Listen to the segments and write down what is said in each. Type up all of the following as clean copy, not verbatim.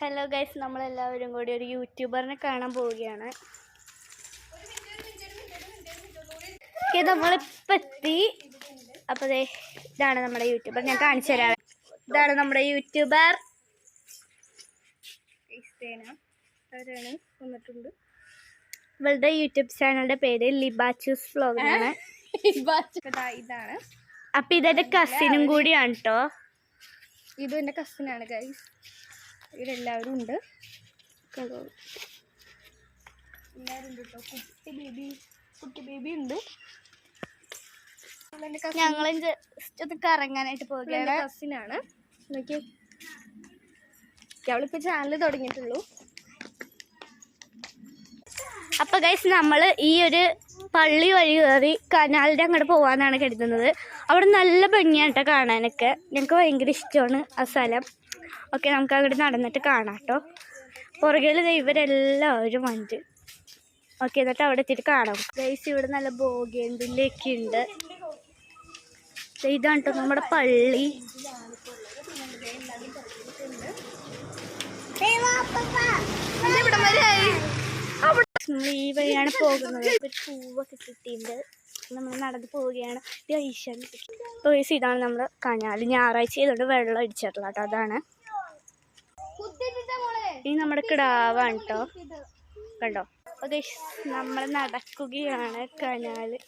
Hello guys, നമ്മളെല്ലാവരും കൂടി ഒരു യൂട്യൂബറിനെ കാണാൻ പോവുകയാണ്. നമ്മളിപ്പോൾ എത്തി. അപ്പോൾ ഇതാണ് നമ്മുടെ യൂട്യൂബർ. ഞാൻ കാണിച്ചു തരാം. ഇതാണ് നമ്മുടെ യൂട്യൂബർ. അവരാണ് വന്നിട്ടുണ്ട്. ഇവളുടെ യൂട്യൂബ് ചാനലിന്റെ പേര് ലിബാച്ചൂസ് വ്ലോഗ് ആണ്. ഇതാണ്. അപ്പം ഇതെൻ്റെ കസിനും കൂടിയാണ് കേട്ടോ. ഇതും എൻ്റെ കസിനാണ് ഗൈസ്. ഇവരെല്ലാവരും ഉണ്ട്. എല്ലാവരും ഉണ്ട് കേട്ടോ. കുട്ടി ബേബി ഉണ്ട്. ഞങ്ങൾ ജസ്റ്റ് ഒന്ന് കറങ്ങാനായിട്ട് പോകുകയാണ്. കസിനാണ്. നോക്കി, അവളിപ്പോൾ ചാനൽ തുടങ്ങിയിട്ടുള്ളൂ. അപ്പം ഗൈസ്, നമ്മൾ ഈ ഒരു പള്ളി വഴി കയറി കനാലിൻ്റെ അങ്ങോട്ട് പോകാമെന്നാണ് കരുതുന്നത്. അവിടെ നല്ല ഭംഗിയാണ് കേട്ടോ കാണാനൊക്കെ. ഞങ്ങൾക്ക് ഭയങ്കര ഇഷ്ടമാണ് ആ സ്ഥലം. ഓക്കെ, നമുക്ക് അങ്ങോട്ട് നടന്നിട്ട് കാണാം കേട്ടോ. പുറകിൽ ഇവരെല്ലാവരും വന്നിട്ട്. ഓക്കെ, എന്നിട്ട് അവിടെ എത്തിയിട്ട് കാണാം ഗൈസ്. ഇവിടെ നല്ല ബോഗേണ്ടിലൊക്കെ ഉണ്ട്. ഇതാണ് കേട്ടോ നമ്മുടെ പള്ളി. നമ്മൾ ഈ വഴിയാണ് പോകുന്നത്. ഒരു പൂവൊക്കെ കിട്ടിയിട്ടുണ്ട്. നമ്മൾ നടന്ന് പോവുകയാണ്. ഗൈസ്, ഇതാണ് നമ്മുടെ കനാല്. ഞായറാഴ്ച ചെയ്തുകൊണ്ട് വെള്ളം അടിച്ചിട്ടുള്ള കേട്ടോ. അതാണ് ഈ നമ്മുടെ കിടാവാണ് കേട്ടോ. കണ്ടോ? ഗൈസ്, നമ്മൾ നടക്കുകയാണ് കനാല്.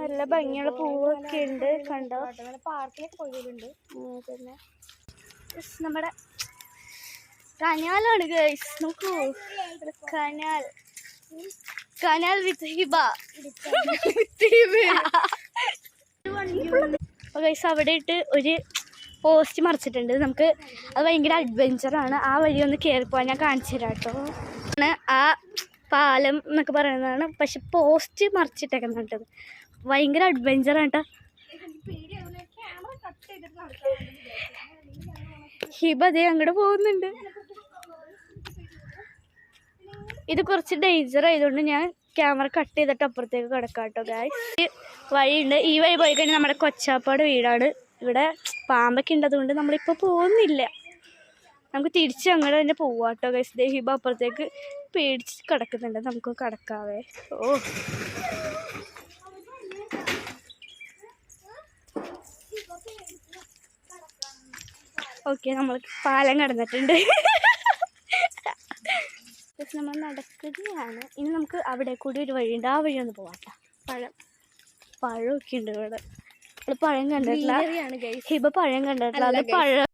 നല്ല ഭംഗിയുള്ള പൂവൊക്കെ ഉണ്ട്. കണ്ടോ? പാർക്കിലൊക്കെ പോയിട്ടുണ്ട്. പിന്നെ നമ്മുടെ കനാലാണ് ഗൈസ്. നോക്കൂ, കനാൽ വിത്ത് ഹിബ. ഗൈസ്, അവിടെ ഇട്ട് ഒരു പോസ്റ്റ് മറിച്ചിട്ടുണ്ട്. നമുക്ക് അത് ഭയങ്കര അഡ്വഞ്ചറാണ്. ആ വഴി ഒന്ന് കയറിപ്പോവാൻ ഞാൻ കാണിച്ചു തരാം കേട്ടോ. ആ പാലം എന്നൊക്കെ പറയുന്നതാണ്. പക്ഷെ പോസ്റ്റ് മറിച്ചിട്ടേക്കുന്നുണ്ട്. ഭയങ്കര അഡ്വഞ്ചറാണ് കേട്ടോ. ഹിബ അതേ അങ്ങോട്ട് പോകുന്നുണ്ട്. ഇത് കുറച്ച് ഡേഞ്ചർ ആയതുകൊണ്ട് ഞാൻ ക്യാമറ കട്ട് ചെയ്തിട്ട് അപ്പുറത്തേക്ക് കിടക്കാം കേട്ടോ ഗായ്സ്. വഴിയുണ്ട്. ഈ വഴി പോയി കഴിഞ്ഞാൽ നമ്മുടെ കൊച്ചാപ്പാട് വീടാണ്. ഇവിടെ പാമ്പൊക്കെ ഉണ്ടതുകൊണ്ട് നമ്മളിപ്പോൾ പോകുന്നില്ല. നമുക്ക് തിരിച്ച് അങ്ങോട്ട് തന്നെ പോവാം കേട്ടോ ഗൈസ്. ഹിബ അപ്പുറത്തേക്ക് പേടിച്ച് കിടക്കുന്നുണ്ട്. നമുക്ക് കിടക്കാവേ. ഓക്കെ, നമ്മൾ പാലം കടന്നിട്ടുണ്ട്. നമ്മൾ നടക്കുകയാണ്. ഇനി നമുക്ക് അവിടെ കൂടി ഒരു വഴിയുണ്ട്. ആ വഴി ഒന്ന് പോവാട്ടോ. പഴമൊക്കെ ഉണ്ട് ഇവിടെ. പഴം കണ്ടിട്ടില്ല. ഹിബ പഴം കണ്ടിട്ടില്ല. അത് പഴം